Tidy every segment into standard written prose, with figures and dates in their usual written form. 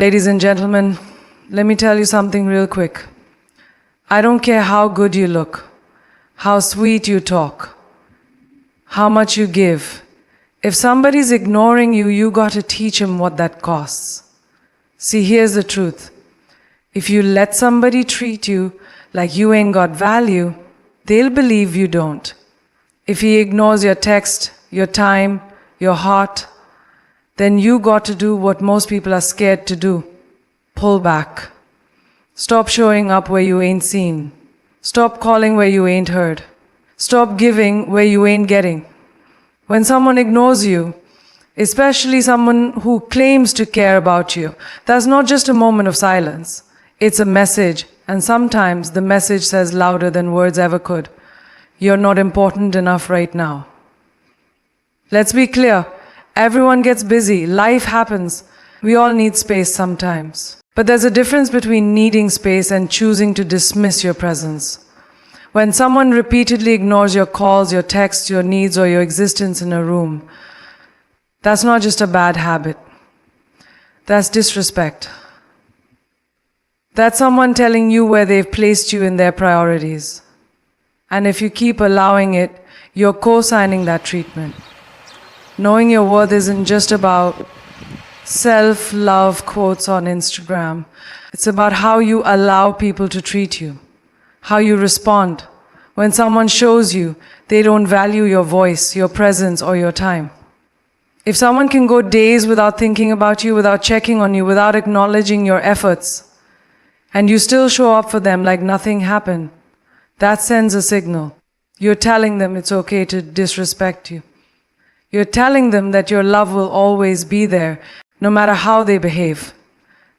Ladies and gentlemen, let me tell you something real quick. I don't care how good you look, how sweet you talk, how much you give. If somebody's ignoring you, you got to teach him what that costs. See, here's the truth. If you let somebody treat you like you ain't got value, they'll believe you don't. If he ignores your text, your time, your heart, then you got to do what most people are scared to do. Pull back. Stop showing up where you ain't seen. Stop calling where you ain't heard. Stop giving where you ain't getting. When someone ignores you, especially someone who claims to care about you, that's not just a moment of silence. It's a message, and sometimes the message says louder than words ever could. You're not important enough right now. Let's be clear. Everyone gets busy. Life happens. We all need space sometimes. But there's a difference between needing space and choosing to dismiss your presence. When someone repeatedly ignores your calls, your texts, your needs, or your existence in a room, that's not just a bad habit. That's disrespect. That's someone telling you where they've placed you in their priorities. And if you keep allowing it, you're co-signing that treatment. Knowing your worth isn't just about self-love quotes on Instagram. It's about how you allow people to treat you, how you respond when someone shows you they don't value your voice, your presence, or your time. If someone can go days without thinking about you, without checking on you, without acknowledging your efforts, and you still show up for them like nothing happened, that sends a signal. You're telling them it's okay to disrespect you. You're telling them that your love will always be there, no matter how they behave.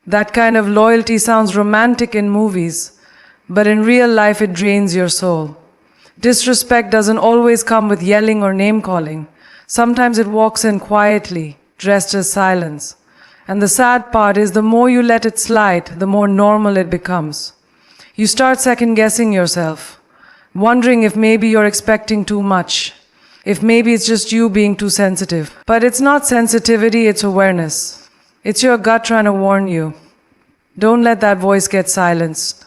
That kind of loyalty sounds romantic in movies, but in real life it drains your soul. Disrespect doesn't always come with yelling or name-calling. Sometimes it walks in quietly, dressed as silence. And the sad part is the more you let it slide, the more normal it becomes. You start second-guessing yourself, wondering if maybe you're expecting too much, if maybe it's just you being too sensitive. But it's not sensitivity, it's awareness. It's your gut trying to warn you. Don't let that voice get silenced.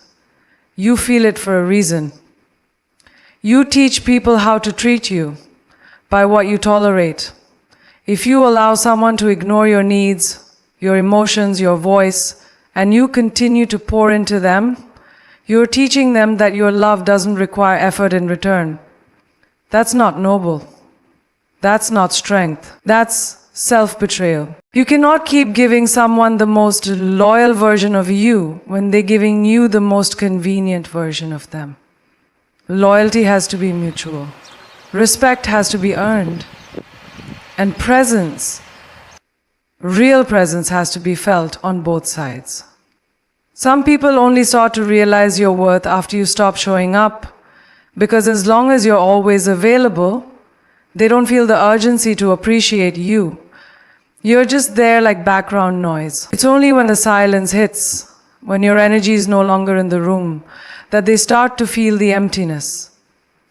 You feel it for a reason. You teach people how to treat you by what you tolerate. If you allow someone to ignore your needs, your emotions, your voice, and you continue to pour into them, you're teaching them that your love doesn't require effort in return. That's not noble. That's not strength. That's self-betrayal. You cannot keep giving someone the most loyal version of you when they're giving you the most convenient version of them. Loyalty has to be mutual. Respect has to be earned. And presence, real presence, has to be felt on both sides. Some people only start to realize your worth after you stop showing up, because as long as you're always available, they don't feel the urgency to appreciate you. You're just there like background noise. It's only when the silence hits, when your energy is no longer in the room, that they start to feel the emptiness.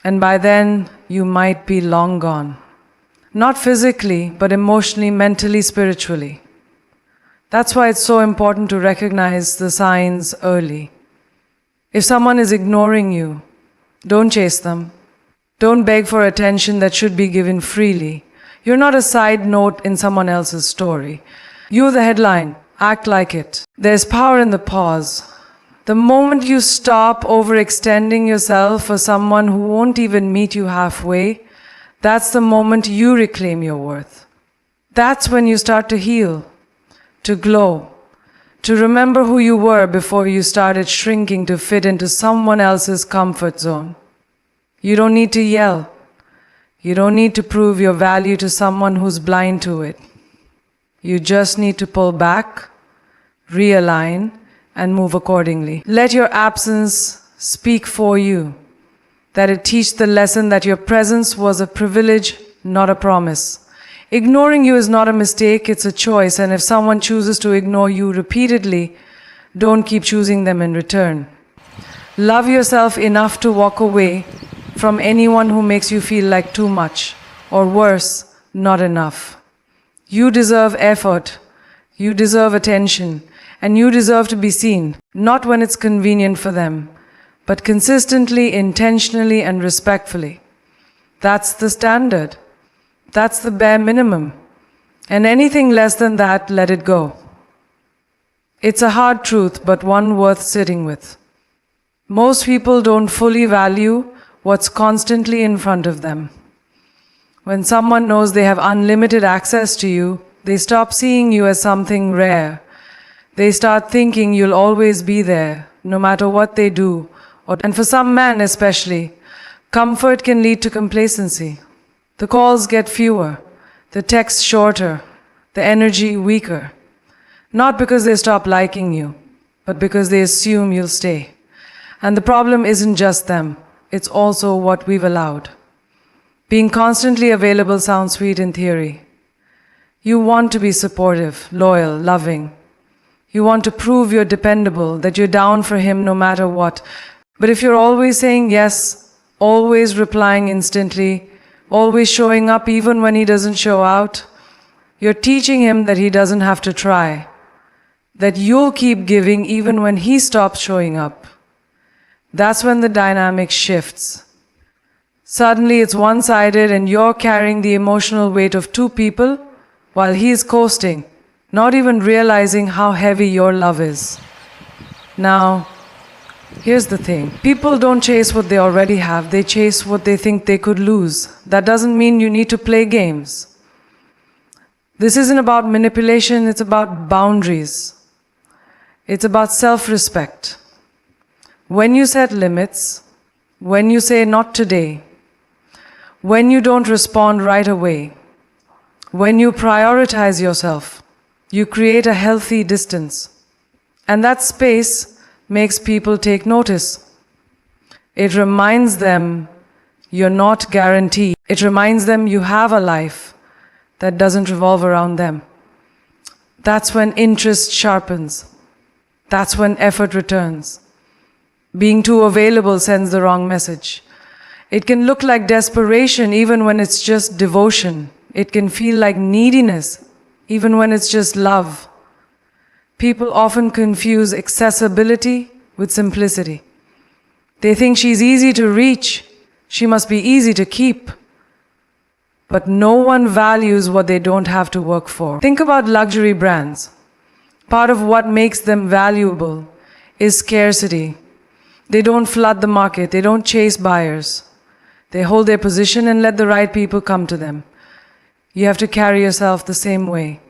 And by then, you might be long gone. Not physically, but emotionally, mentally, spiritually. That's why it's so important to recognize the signs early. If someone is ignoring you, don't chase them. Don't beg for attention that should be given freely. You're not a side note in someone else's story. You're the headline. Act like it. There's power in the pause. The moment you stop overextending yourself for someone who won't even meet you halfway, that's the moment you reclaim your worth. That's when you start to heal, to glow, to remember who you were before you started shrinking to fit into someone else's comfort zone. You don't need to yell. You don't need to prove your value to someone who's blind to it. You just need to pull back, realign, and move accordingly. Let your absence speak for you, that it teach the lesson that your presence was a privilege, not a promise. Ignoring you is not a mistake, it's a choice, and if someone chooses to ignore you repeatedly, don't keep choosing them in return. Love yourself enough to walk away from anyone who makes you feel like too much, or worse, not enough. You deserve effort. You deserve attention. and you deserve to be seen, not when it's convenient for them, but consistently, intentionally, and respectfully. That's the standard. That's the bare minimum. And anything less than that, let it go. It's a hard truth, but one worth sitting with. Most people don't fully value what's constantly in front of them. When someone knows they have unlimited access to you, they stop seeing you as something rare. They start thinking you'll always be there, no matter what they do. And for some men especially, comfort can lead to complacency. The calls get fewer, the texts shorter, the energy weaker. Not because they stop liking you, but because they assume you'll stay. And the problem isn't just them, it's also what we've allowed. Being constantly available sounds sweet in theory. You want to be supportive, loyal, loving. You want to prove you're dependable, that you're down for him no matter what. But if you're always saying yes, always replying instantly, always showing up even when he doesn't show out, you're teaching him that he doesn't have to try. That you'll keep giving even when he stops showing up. That's when the dynamic shifts. Suddenly it's one-sided and you're carrying the emotional weight of two people while he's coasting, not even realizing how heavy your love is. Now, here's the thing. People don't chase what they already have, they chase what they think they could lose. That doesn't mean you need to play games. This isn't about manipulation, it's about boundaries. It's about self-respect. When you set limits, when you say not today, when you don't respond right away, when you prioritize yourself, you create a healthy distance. And that space makes people take notice. It reminds them you're not guaranteed. It reminds them you have a life that doesn't revolve around them. That's when interest sharpens. That's when effort returns. Being too available sends the wrong message. It can look like desperation even when it's just devotion. It can feel like neediness even when it's just love. People often confuse accessibility with simplicity. They think she's easy to reach, she must be easy to keep. But no one values what they don't have to work for. Think about luxury brands. Part of what makes them valuable is scarcity. They don't flood the market, they don't chase buyers. They hold their position and let the right people come to them. You have to carry yourself the same way.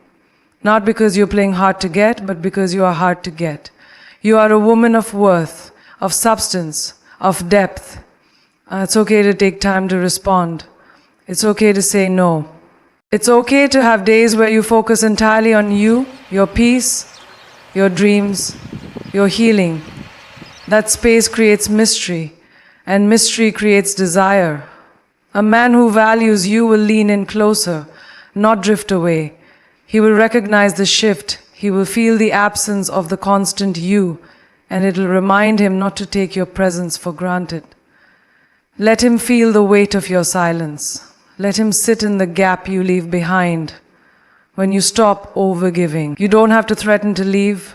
Not because you're playing hard to get, but because you are hard to get. You are a woman of worth, of substance, of depth. It's okay to take time to respond. It's okay to say no. It's okay to have days where you focus entirely on you, your peace, your dreams, your healing. That space creates mystery, and mystery creates desire. A man who values you will lean in closer, not drift away. He will recognize the shift. He will feel the absence of the constant you, and it'll remind him not to take your presence for granted. Let him feel the weight of your silence. Let him sit in the gap you leave behind when you stop overgiving. You don't have to threaten to leave.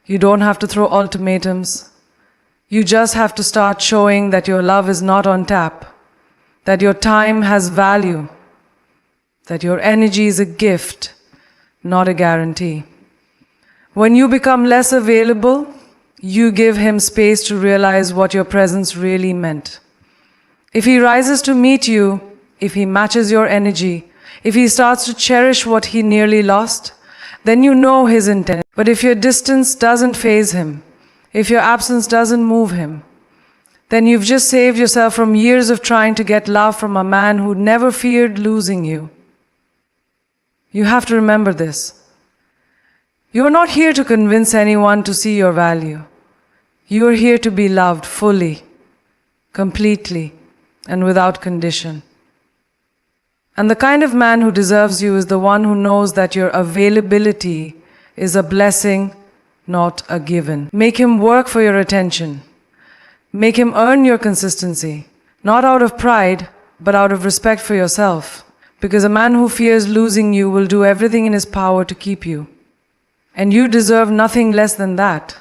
You don't have to throw ultimatums. You just have to start showing that your love is not on tap, that your time has value, that your energy is a gift, not a guarantee. When you become less available, you give him space to realize what your presence really meant. If he rises to meet you, if he matches your energy, if he starts to cherish what he nearly lost, then you know his intent. But if your distance doesn't faze him, if your absence doesn't move him, then you've just saved yourself from years of trying to get love from a man who never feared losing you. You have to remember this. You are not here to convince anyone to see your value. You are here to be loved fully, completely, and without condition. And the kind of man who deserves you is the one who knows that your availability is a blessing, not a given. Make him work for your attention. Make him earn your consistency, not out of pride, but out of respect for yourself. Because a man who fears losing you will do everything in his power to keep you. And you deserve nothing less than that.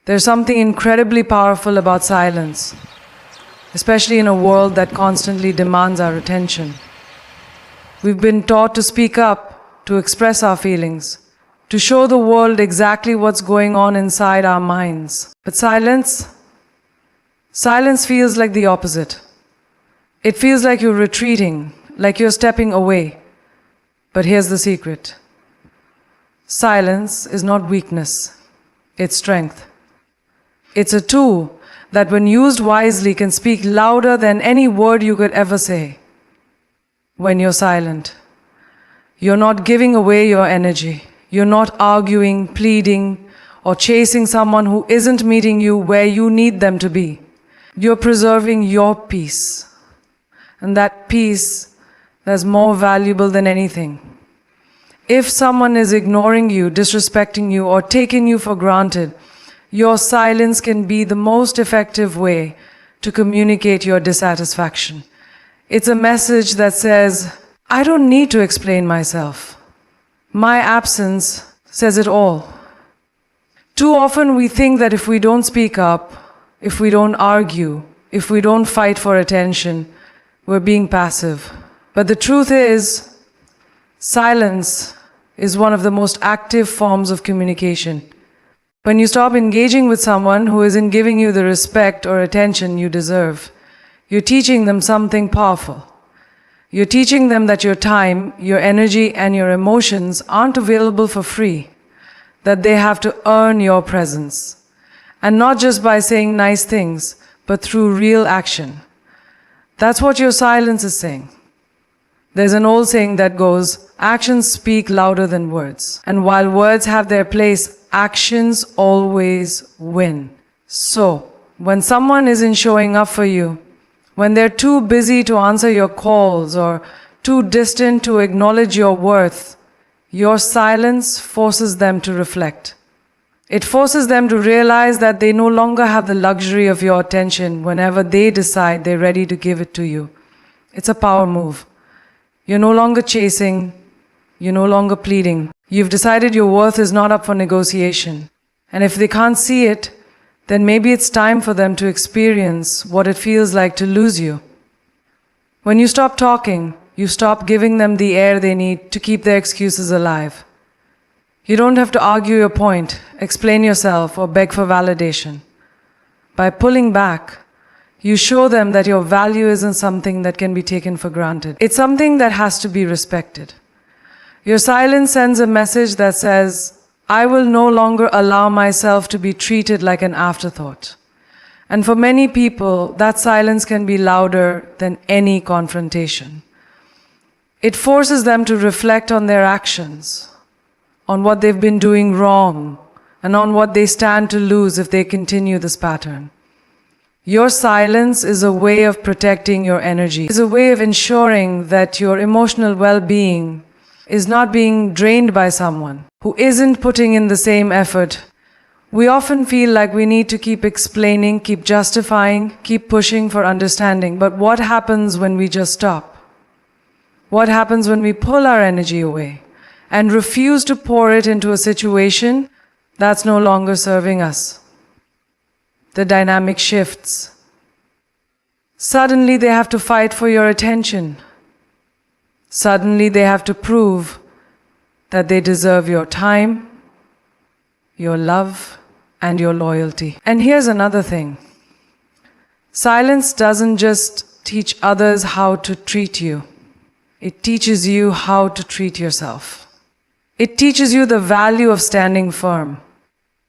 There's something incredibly powerful about silence, especially in a world that constantly demands our attention. We've been taught to speak up, to express our feelings, to show the world exactly what's going on inside our minds. But silence feels like the opposite. It feels like you're retreating, like you're stepping away. But here's the secret. Silence is not weakness, it's strength. It's a tool that, when used wisely, can speak louder than any word you could ever say. When you're silent, you're not giving away your energy. You're not arguing, pleading, or chasing someone who isn't meeting you where you need them to be. You're preserving your peace. And that peace is more valuable than anything. If someone is ignoring you, disrespecting you, or taking you for granted, your silence can be the most effective way to communicate your dissatisfaction. It's a message that says, I don't need to explain myself. My absence says it all. Too often we think that if we don't speak up, if we don't argue, if we don't fight for attention, we're being passive. But the truth is, silence is one of the most active forms of communication. When you stop engaging with someone who isn't giving you the respect or attention you deserve, you're teaching them something powerful. You're teaching them that your time, your energy, and your emotions aren't available for free, that they have to earn your presence. And not just by saying nice things, but through real action. That's what your silence is saying. There's an old saying that goes, actions speak louder than words. And while words have their place, actions always win. So, when someone isn't showing up for you, when they're too busy to answer your calls or too distant to acknowledge your worth, your silence forces them to reflect. It forces them to realize that they no longer have the luxury of your attention whenever they decide they're ready to give it to you. It's a power move. You're no longer chasing, you're no longer pleading. You've decided your worth is not up for negotiation. And if they can't see it, then maybe it's time for them to experience what it feels like to lose you. When you stop talking, you stop giving them the air they need to keep their excuses alive. You don't have to argue your point, explain yourself, or beg for validation. By pulling back, you show them that your value isn't something that can be taken for granted. It's something that has to be respected. Your silence sends a message that says, I will no longer allow myself to be treated like an afterthought. And for many people, that silence can be louder than any confrontation. It forces them to reflect on their actions, on what they've been doing wrong, and on what they stand to lose if they continue this pattern. Your silence is a way of protecting your energy. It's a way of ensuring that your emotional well-being is not being drained by someone who isn't putting in the same effort. We often feel like we need to keep explaining, keep justifying, keep pushing for understanding. But what happens when we just stop? What happens when we pull our energy away and refuse to pour it into a situation that's no longer serving us? The dynamic shifts. Suddenly they have to fight for your attention. Suddenly they have to prove that they deserve your time, your love, and your loyalty. And here's another thing. Silence doesn't just teach others how to treat you. It teaches you how to treat yourself. It teaches you the value of standing firm,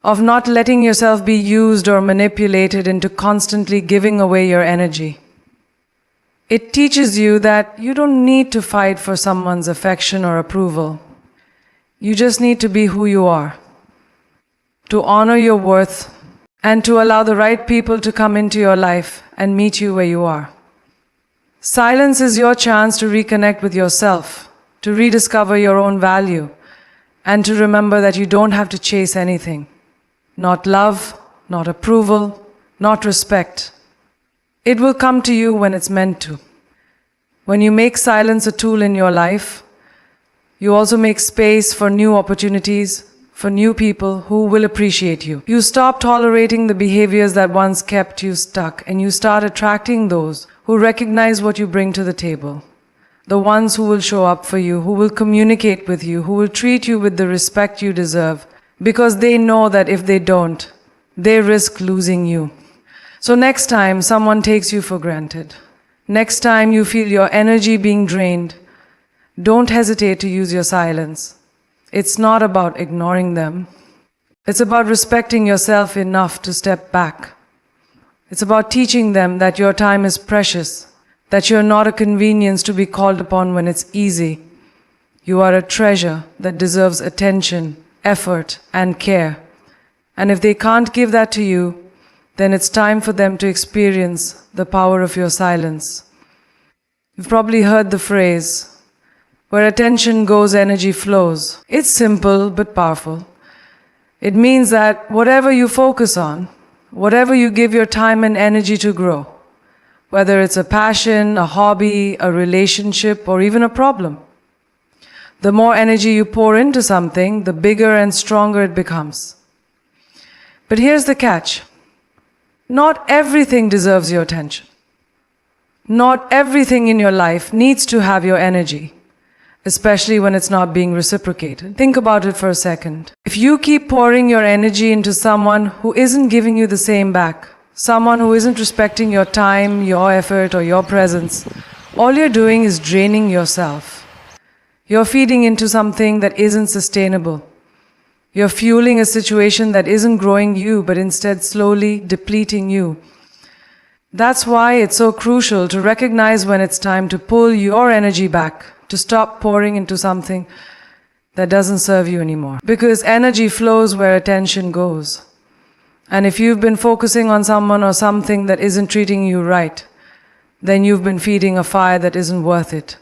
of not letting yourself be used or manipulated into constantly giving away your energy. It teaches you that you don't need to fight for someone's affection or approval. You just need to be who you are, to honor your worth, and to allow the right people to come into your life and meet you where you are. Silence is your chance to reconnect with yourself, to rediscover your own value, and to remember that you don't have to chase anything. Not love, not approval, not respect. It will come to you when it's meant to. When you make silence a tool in your life, You also make space for new opportunities, for new people who will appreciate you. You stop tolerating the behaviors that once kept you stuck, and you start attracting those who recognize what you bring to the table. The ones who will show up for you, who will communicate with you, who will treat you with the respect you deserve, because they know that if they don't, they risk losing you. So next time someone takes you for granted, next time you feel your energy being drained, don't hesitate to use your silence. It's not about ignoring them. It's about respecting yourself enough to step back. It's about teaching them that your time is precious, that you're not a convenience to be called upon when it's easy. You are a treasure that deserves attention, effort, and care. And if they can't give that to you, then it's time for them to experience the power of your silence. You've probably heard the phrase, where attention goes, energy flows. It's simple but powerful. It means that whatever you focus on, whatever you give your time and energy to grow, whether it's a passion, a hobby, a relationship, or even a problem, the more energy you pour into something, the bigger and stronger it becomes. But here's the catch. Not everything deserves your attention. Not everything in your life needs to have your energy, especially when it's not being reciprocated. Think about it for a second. If you keep pouring your energy into someone who isn't giving you the same back, someone who isn't respecting your time, your effort, or your presence, all you're doing is draining yourself. You're feeding into something that isn't sustainable. You're fueling a situation that isn't growing you, but instead slowly depleting you. That's why it's so crucial to recognize when it's time to pull your energy back, to stop pouring into something that doesn't serve you anymore. Because energy flows where attention goes. And if you've been focusing on someone or something that isn't treating you right, then you've been feeding a fire that isn't worth it.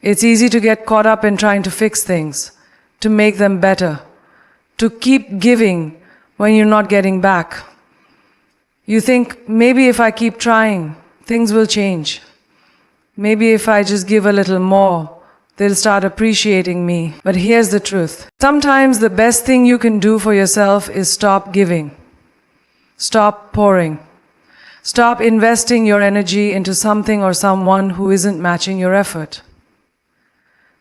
It's easy to get caught up in trying to fix things, to make them better, to keep giving when you're not getting back. You think, maybe if I keep trying, things will change. Maybe if I just give a little more, they'll start appreciating me. But here's the truth. Sometimes the best thing you can do for yourself is stop giving. Stop pouring. Stop investing your energy into something or someone who isn't matching your effort.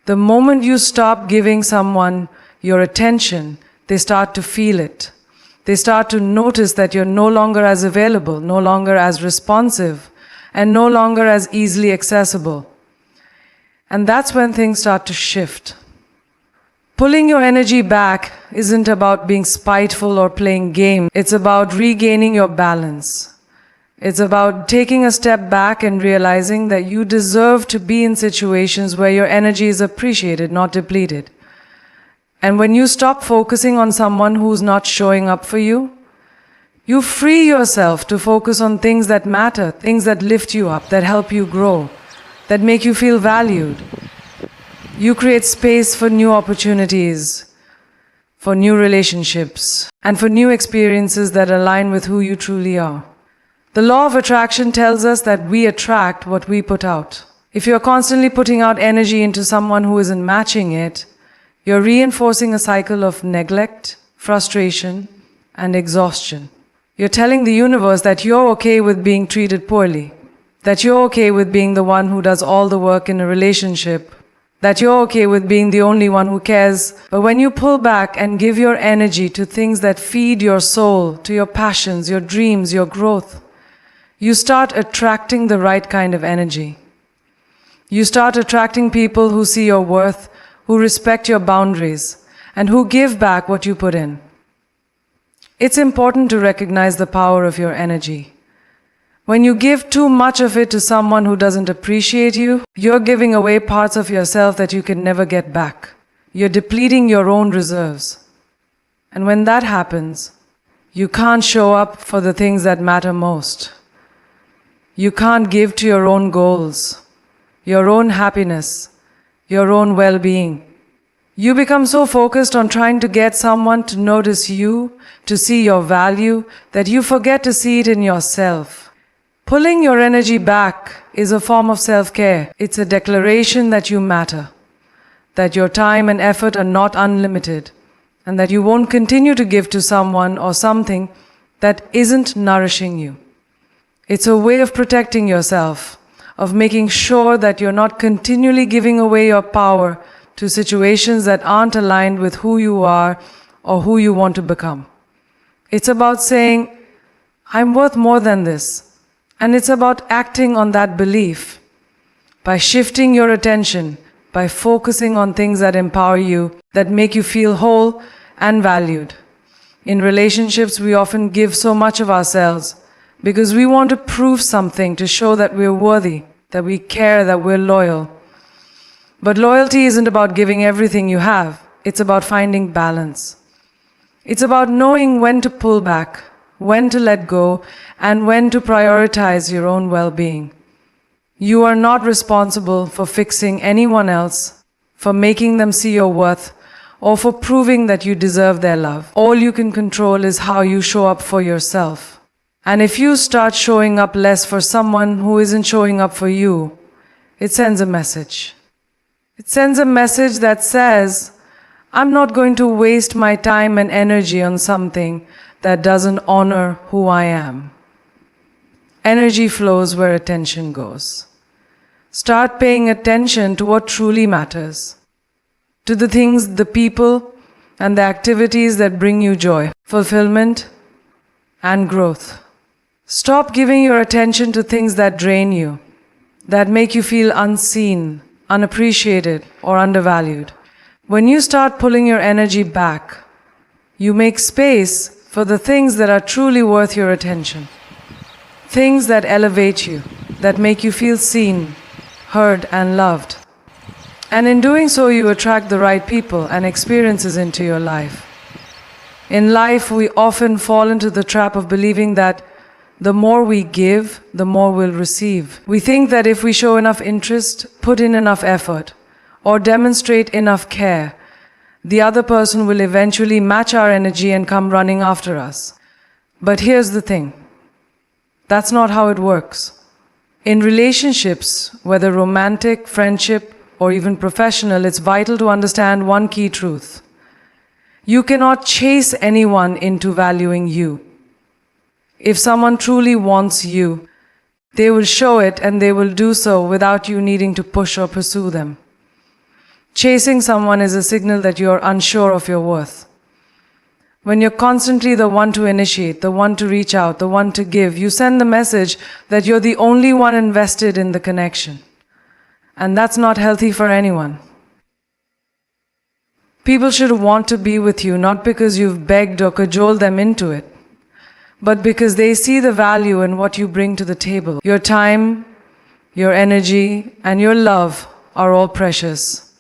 The moment you stop giving someone your attention, they start to feel it. They start to notice that you're no longer as available, no longer as responsive, and no longer as easily accessible. And that's when things start to shift. Pulling your energy back isn't about being spiteful or playing games. It's about regaining your balance. It's about taking a step back and realizing that you deserve to be in situations where your energy is appreciated, not depleted. And when you stop focusing on someone who's not showing up for you, you free yourself to focus on things that matter, things that lift you up, that help you grow, that make you feel valued. You create space for new opportunities, for new relationships, and for new experiences that align with who you truly are. The law of attraction tells us that we attract what we put out. If you're constantly putting out energy into someone who isn't matching it, you're reinforcing a cycle of neglect, frustration, and exhaustion. You're telling the universe that you're okay with being treated poorly, that you're okay with being the one who does all the work in a relationship, that you're okay with being the only one who cares. But when you pull back and give your energy to things that feed your soul, to your passions, your dreams, your growth, you start attracting the right kind of energy. You start attracting people who see your worth, who respect your boundaries, and who give back what you put in. It's important to recognize the power of your energy. When you give too much of it to someone who doesn't appreciate you, you're giving away parts of yourself that you can never get back. You're depleting your own reserves. And when that happens, you can't show up for the things that matter most. You can't give to your own goals, your own happiness, your own well-being. You become so focused on trying to get someone to notice you, to see your value, that you forget to see it in yourself. Pulling your energy back is a form of self-care. It's a declaration that you matter, that your time and effort are not unlimited, and that you won't continue to give to someone or something that isn't nourishing you. It's a way of protecting yourself, of making sure that you're not continually giving away your power to situations that aren't aligned with who you are or who you want to become. It's about saying, I'm worth more than this. And it's about acting on that belief by shifting your attention, by focusing on things that empower you, that make you feel whole and valued. In relationships, we often give so much of ourselves because we want to prove something to show that we're worthy, that we care, that we're loyal. But loyalty isn't about giving everything you have. It's about finding balance. It's about knowing when to pull back, when to let go, and when to prioritize your own well-being. You are not responsible for fixing anyone else, for making them see your worth, or for proving that you deserve their love. All you can control is how you show up for yourself. And if you start showing up less for someone who isn't showing up for you, it sends a message. It sends a message that says, I'm not going to waste my time and energy on something that doesn't honor who I am. Energy flows where attention goes. Start paying attention to what truly matters, to the things, the people, and the activities that bring you joy, fulfillment, and growth. Stop giving your attention to things that drain you, that make you feel unseen, unappreciated, or undervalued. When you start pulling your energy back, you make space for the things that are truly worth your attention. Things that elevate you, that make you feel seen, heard, and loved. And in doing so, you attract the right people and experiences into your life. In life, we often fall into the trap of believing that the more we give, the more we'll receive. We think that if we show enough interest, put in enough effort, or demonstrate enough care, the other person will eventually match our energy and come running after us. But here's the thing. That's not how it works. In relationships, whether romantic, friendship, or even professional, it's vital to understand one key truth. You cannot chase anyone into valuing you. If someone truly wants you, they will show it, and they will do so without you needing to push or pursue them. Chasing someone is a signal that you're unsure of your worth. When you're constantly the one to initiate, the one to reach out, the one to give, you send the message that you're the only one invested in the connection. And that's not healthy for anyone. People should want to be with you not because you've begged or cajoled them into it, but because they see the value in what you bring to the table. Your time, your energy, and your love are all precious.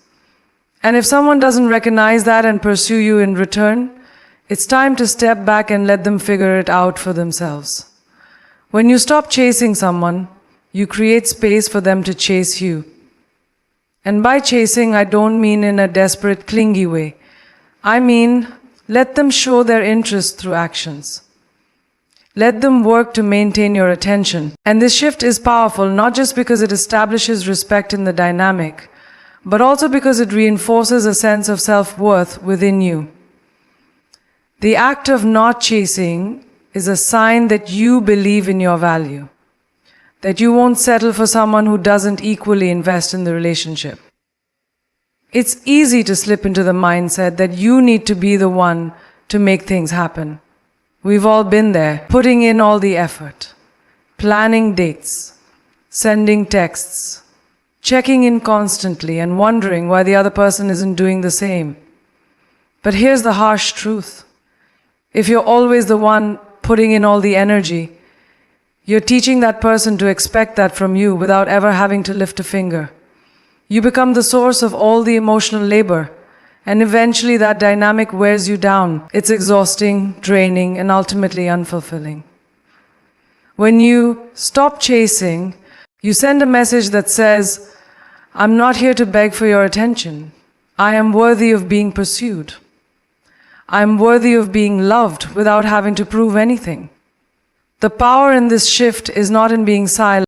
And if someone doesn't recognize that and pursue you in return, it's time to step back and let them figure it out for themselves. When you stop chasing someone, you create space for them to chase you. And by chasing, I don't mean in a desperate, clingy way. I mean, let them show their interest through actions. Let them work to maintain your attention. And this shift is powerful, not just because it establishes respect in the dynamic, but also because it reinforces a sense of self-worth within you. The act of not chasing is a sign that you believe in your value, that you won't settle for someone who doesn't equally invest in the relationship. It's easy to slip into the mindset that you need to be the one to make things happen. We've all been there, putting in all the effort, planning dates, sending texts, checking in constantly and wondering why the other person isn't doing the same. But here's the harsh truth. If you're always the one putting in all the energy, you're teaching that person to expect that from you without ever having to lift a finger. You become the source of all the emotional labor, and eventually that dynamic wears you down. It's exhausting, draining, and ultimately unfulfilling. When you stop chasing, you send a message that says, I'm not here to beg for your attention. I am worthy of being pursued. I am worthy of being loved without having to prove anything. The power in this shift is not in being silent.